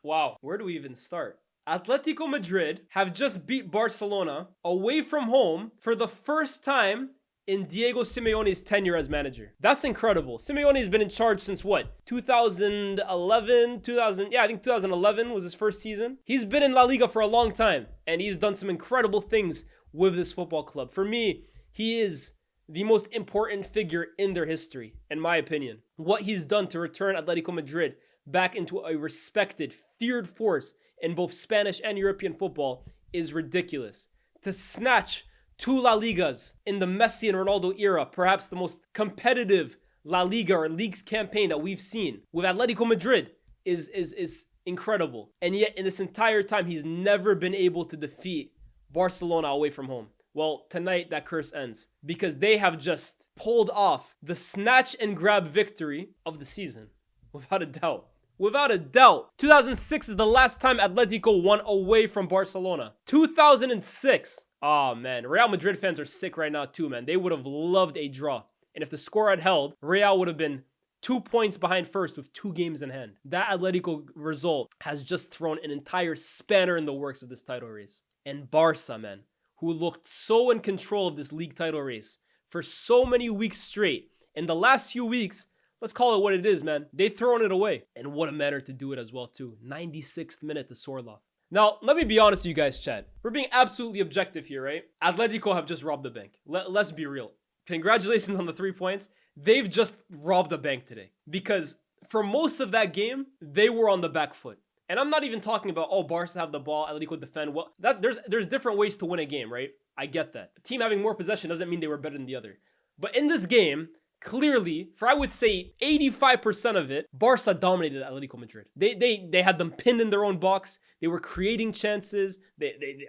Wow, where do we even start? Atletico Madrid have just beat Barcelona away from home for the first time in Diego Simeone's tenure as manager. That's incredible. Simeone has been in charge since what? 2011, I think 2011 was his first season. He's been in La Liga for a long time, and he's done some incredible things with this football club. For me, he is the most important figure in their history, in my opinion. What he's done to return Atletico Madrid back into a respected, feared force in both Spanish and European football is ridiculous. To snatch 2 La Ligas in the Messi and Ronaldo era, perhaps the most competitive La Liga or leagues campaign that we've seen with Atletico Madrid is incredible. And yet in this entire time, he's never been able to defeat Barcelona away from home. Well, tonight that curse ends because they have just pulled off the snatch and grab victory of the season. Without a doubt. Without a doubt. 2006 is the last time Atletico won away from Barcelona. 2006. Oh, man. Real Madrid fans are sick right now too, man. They would have loved a draw. And if the score had held, Real would have been 2 points behind first with 2 games in hand. That Atletico result has just thrown an entire spanner in the works of this title race. And Barca, man, who looked so in control of this league title race for so many weeks straight. In the last few weeks, let's call it what it is, man. They've thrown it away. And what a manner to do it as well, too. 96th minute to Sorloth. Now, let me be honest with you guys, Chad. We're being absolutely objective here, right? Atletico have just robbed the bank. Let's be real. Congratulations on the 3 points. They've just robbed the bank today. Because for most of that game, they were on the back foot. And I'm not even talking about, Barca have the ball, Atletico defend. Well, there's different ways to win a game, right? I get that. A team having more possession doesn't mean they were better than the other. But in this game, clearly, for I would say 85% of it, Barca dominated Atletico Madrid. They had them pinned in their own box. They were creating chances.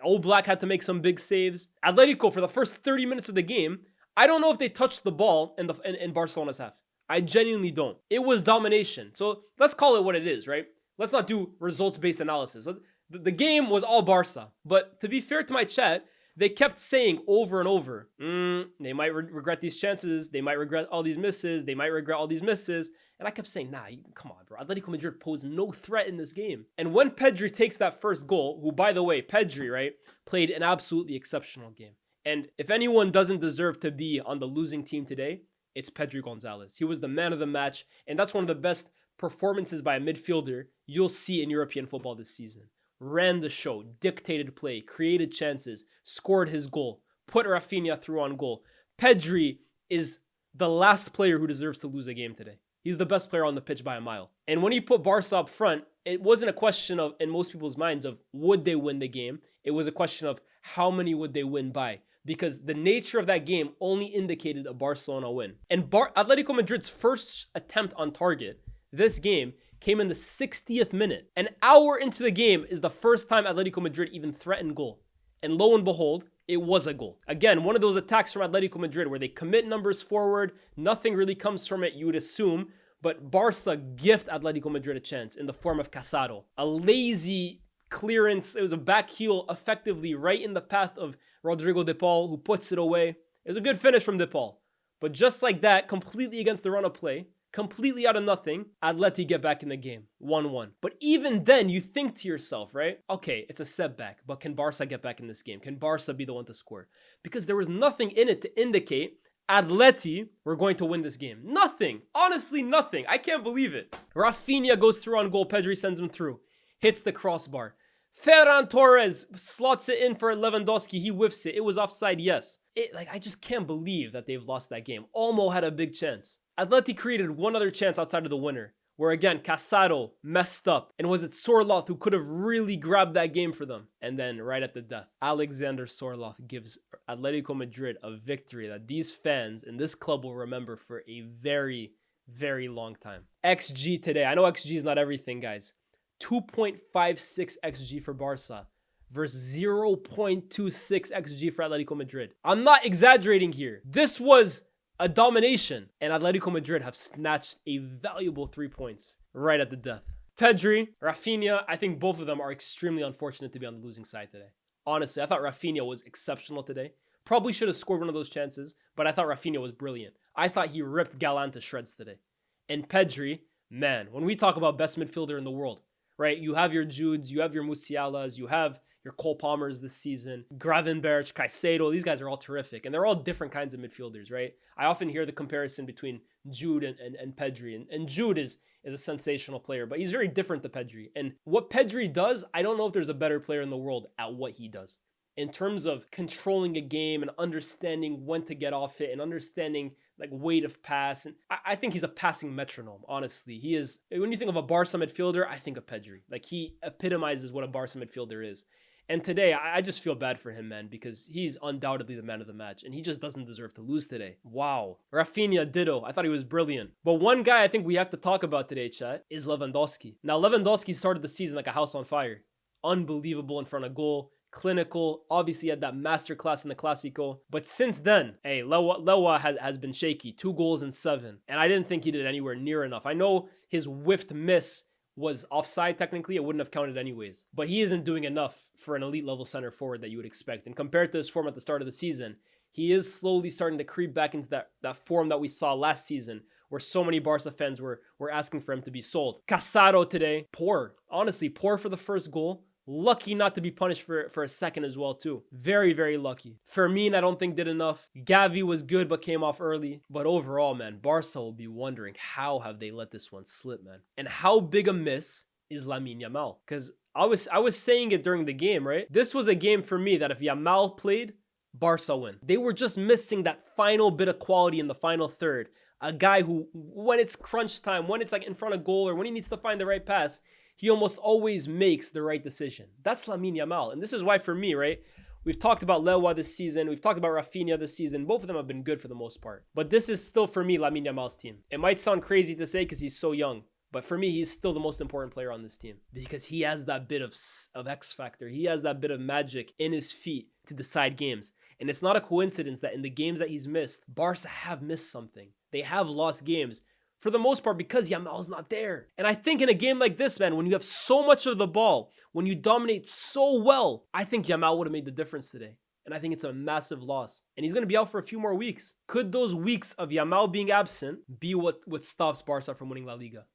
Old Black had to make some big saves. Atletico, for the first 30 minutes of the game, I don't know if they touched the ball in Barcelona's half. I genuinely don't. It was domination. So let's call it what it is, right? Let's not do results-based analysis. The game was all Barca. But to be fair to my chat, they kept saying over and over, they might regret these chances. They might regret all these misses. They might regret all these misses. And I kept saying, come on, bro. Atletico Madrid posed no threat in this game. And when Pedri takes that first goal, who, by the way, Pedri, right, played an absolutely exceptional game. And if anyone doesn't deserve to be on the losing team today, it's Pedri Gonzalez. He was the man of the match. And that's one of the best performances by a midfielder you'll see in European football this season. Ran the show, dictated play, created chances, scored his goal, put Rafinha through on goal. Pedri is the last player who deserves to lose a game today. He's the best player on the pitch by a mile. And when he put Barca up front, it wasn't a question of, in most people's minds, of would they win the game. It was a question of how many would they win by. Because the nature of that game only indicated a Barcelona win. And Atletico Madrid's first attempt on target this game came in the 60th minute. An hour into the game is the first time Atletico Madrid even threatened goal. And lo and behold, it was a goal. Again, one of those attacks from Atletico Madrid where they commit numbers forward, nothing really comes from it, you would assume, but Barca gift Atletico Madrid a chance in the form of Casado. A lazy clearance, it was a back heel effectively right in the path of Rodrigo De Paul, who puts it away. It was a good finish from De Paul. But just like that, completely against the run of play, completely out of nothing, Atleti get back in the game, 1-1. But even then, you think to yourself, right? Okay, it's a setback, but can Barca get back in this game? Can Barca be the one to score? Because there was nothing in it to indicate Atleti were going to win this game. Nothing. Honestly, nothing. I can't believe it. Rafinha goes through on goal. Pedri sends him through. Hits the crossbar. Ferran Torres slots it in for Lewandowski. He whiffs it. It was offside, yes. I just can't believe that they've lost that game. Olmo had a big chance. Atleti created one other chance outside of the winner, where again, Casado messed up. And was it Sorloth who could have really grabbed that game for them? And then right at the death, Alexander Sorloth gives Atletico Madrid a victory that these fans and this club will remember for a very, very long time. XG today. I know XG is not everything, guys. 2.56 XG for Barca versus 0.26 XG for Atletico Madrid. I'm not exaggerating here. This was a domination, and Atletico Madrid have snatched a valuable 3 points right at the death. Pedri, Rafinha, I think both of them are extremely unfortunate to be on the losing side today. Honestly, I thought Rafinha was exceptional today. Probably should have scored one of those chances, but I thought Rafinha was brilliant. I thought he ripped Galán to shreds today. And Pedri, man, when we talk about best midfielder in the world, right? You have your Judes, you have your Musialas, you have your Cole Palmers this season, Gravenberch, Caicedo. These guys are all terrific, and they're all different kinds of midfielders, right? I often hear the comparison between Jude and Pedri, and Jude is a sensational player, but he's very different to Pedri. And what Pedri does, I don't know if there's a better player in the world at what he does. In terms of controlling a game and understanding when to get off it and understanding like weight of pass. And I think he's a passing metronome, honestly. He is, when you think of a Barca midfielder, I think of Pedri. Like he epitomizes what a Barca midfielder is. And today, I just feel bad for him, man, because he's undoubtedly the man of the match, and he just doesn't deserve to lose today. Wow. Rafinha, ditto. I thought he was brilliant. But one guy I think we have to talk about today, chat, is Lewandowski. Now, Lewandowski started the season like a house on fire. Unbelievable in front of goal. Clinical, obviously had that masterclass in the Clásico. But since then, hey, Lewa has been shaky. 2 goals in 7. And I didn't think he did anywhere near enough. I know his whiffed miss was offside technically. It wouldn't have counted anyways. But he isn't doing enough for an elite level center forward that you would expect. And compared to his form at the start of the season, he is slowly starting to creep back into that form that we saw last season, where so many Barca fans were asking for him to be sold. Casado today, poor. Honestly, poor for the first goal. Lucky not to be punished for a second as well, too. Very, very lucky. Fermin, I don't think did enough. Gavi was good, but came off early. But overall, man, Barca will be wondering how have they let this one slip, man? And how big a miss is Lamine Yamal? Because I was saying it during the game, right? This was a game for me that if Yamal played, Barca win. They were just missing that final bit of quality in the final third. A guy who, when it's crunch time, when it's like in front of goal, or when he needs to find the right pass, he almost always makes the right decision. That's Lamine Yamal. And this is why for me, right? We've talked about Lewa this season. We've talked about Rafinha this season. Both of them have been good for the most part. But this is still, for me, Lamine Yamal's team. It might sound crazy to say because he's so young. But for me, he's still the most important player on this team. Because he has that bit of X factor. He has that bit of magic in his feet to decide games. And it's not a coincidence that in the games that he's missed, Barca have missed something. They have lost games. For the most part, because Yamal's not there. And I think in a game like this, man, when you have so much of the ball, when you dominate so well, I think Yamal would have made the difference today. And I think it's a massive loss. And he's going to be out for a few more weeks. Could those weeks of Yamal being absent be what stops Barca from winning La Liga?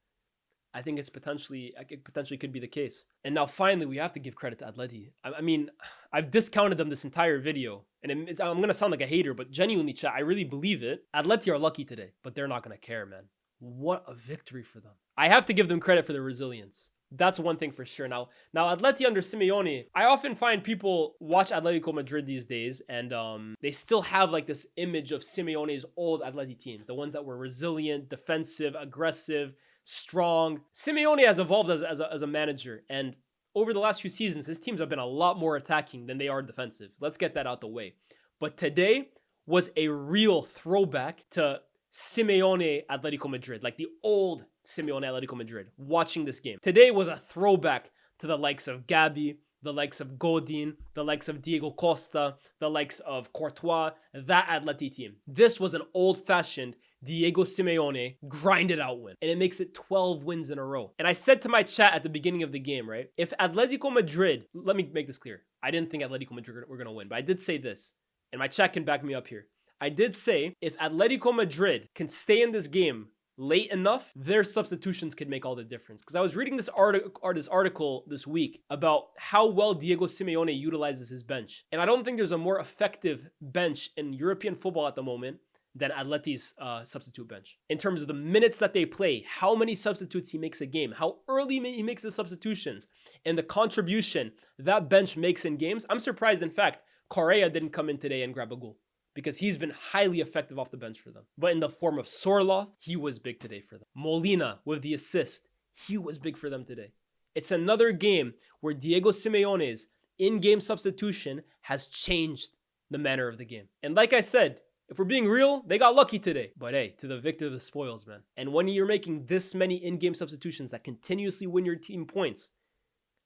I think it potentially could be the case. And now finally, we have to give credit to Atleti. I mean, I've discounted them this entire video. And I'm going to sound like a hater, but genuinely, chat, I really believe it. Atleti are lucky today, but they're not going to care, man. What a victory for them. I have to give them credit for their resilience. That's one thing for sure. Now Atleti under Simeone, I often find people watch Atletico Madrid these days and they still have like this image of Simeone's old Atleti teams, the ones that were resilient, defensive, aggressive, strong. Simeone has evolved as a manager, and over the last few seasons, his teams have been a lot more attacking than they are defensive. Let's get that out the way. But today was a real throwback to Simeone Atletico Madrid, like the old Simeone Atletico Madrid, watching this game. Today was a throwback to the likes of Gabi, the likes of Godin, the likes of Diego Costa, the likes of Courtois, that Atleti team. This was an old-fashioned Diego Simeone grinded out win, and it makes it 12 wins in a row. And I said to my chat at the beginning of the game, right? If Atletico Madrid, let me make this clear. I didn't think Atletico Madrid were going to win, but I did say this, and my chat can back me up here. I did say if Atletico Madrid can stay in this game late enough, their substitutions could make all the difference. Because I was reading this article this week about how well Diego Simeone utilizes his bench. And I don't think there's a more effective bench in European football at the moment than Atleti's substitute bench. In terms of the minutes that they play, how many substitutes he makes a game, how early he makes his substitutions, and the contribution that bench makes in games. I'm surprised, in fact, Correa didn't come in today and grab a goal, because he's been highly effective off the bench for them. But in the form of Sorloth, he was big today for them. Molina with the assist, he was big for them today. It's another game where Diego Simeone's in-game substitution has changed the manner of the game. And like I said, if we're being real, they got lucky today. But hey, to the victor the spoils, man. And when you're making this many in-game substitutions that continuously win your team points,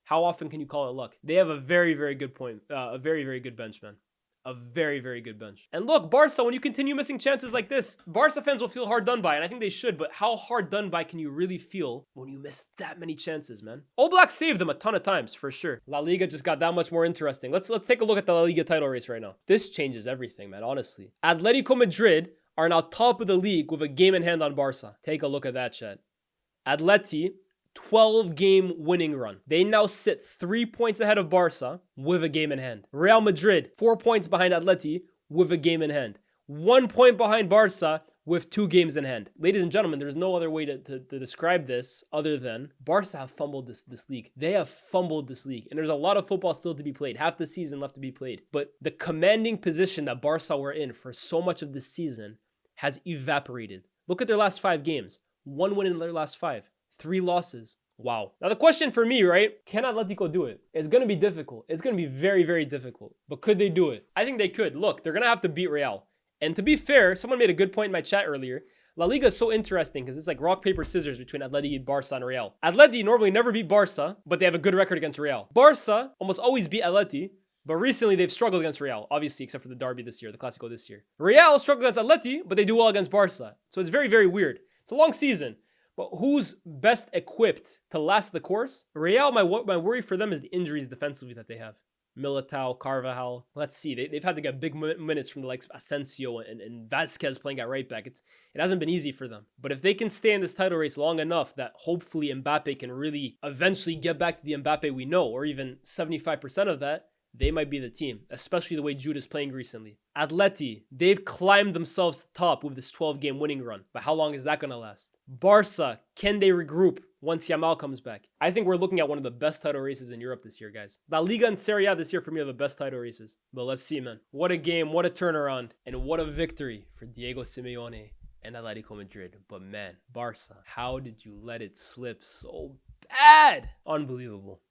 how often can you call it luck? They have a very, very good very, very good bench, man. A very, very good bench. And look, Barca, when you continue missing chances like this, Barca fans will feel hard done by, and I think they should, but how hard done by can you really feel when you miss that many chances, man? All Blacks saved them a ton of times, for sure. La Liga just got that much more interesting. Let's take a look at the La Liga title race right now. This changes everything, man, honestly. Atletico Madrid are now top of the league with a game in hand on Barca. Take a look at that, chat. Atleti, 12-game winning run. They now sit 3 points ahead of Barca with a game in hand. Real Madrid, 4 points behind Atleti with a game in hand. 1 point behind Barca with 2 games in hand. Ladies and gentlemen, there's no other way to describe this other than Barca have fumbled this league. They have fumbled this league. And there's a lot of football still to be played. Half the season left to be played. But the commanding position that Barca were in for so much of this season has evaporated. Look at their last 5 games. 1 win in their last 5. 3 losses. Wow. Now the question for me, right? Can Atletico do it? It's going to be difficult. It's going to be very, very difficult. But could they do it? I think they could. Look, they're going to have to beat Real. And to be fair, someone made a good point in my chat earlier. La Liga is so interesting because it's like rock, paper, scissors between Atleti, Barca, and Real. Atleti normally never beat Barca, but they have a good record against Real. Barca almost always beat Atleti, but recently they've struggled against Real, obviously, except for the derby this year, the Clásico this year. Real struggled against Atleti, but they do well against Barca. So it's very, very weird. It's a long season. But who's best equipped to last the course? Real, my worry for them is the injuries defensively that they have. Militao, Carvajal. Let's see. They've had to get big minutes from the likes of Asensio and Vasquez playing at right back. It hasn't been easy for them. But if they can stay in this title race long enough that hopefully Mbappe can really eventually get back to the Mbappe we know, or even 75% of that, they might be the team, especially the way Jude is playing recently. Atleti, they've climbed themselves to the top with this 12-game winning run. But how long is that going to last? Barca, can they regroup once Yamal comes back? I think we're looking at one of the best title races in Europe this year, guys. La Liga and Serie A this year for me are the best title races. But let's see, man. What a game, what a turnaround, and what a victory for Diego Simeone and Atletico Madrid. But man, Barca, how did you let it slip so bad? Unbelievable.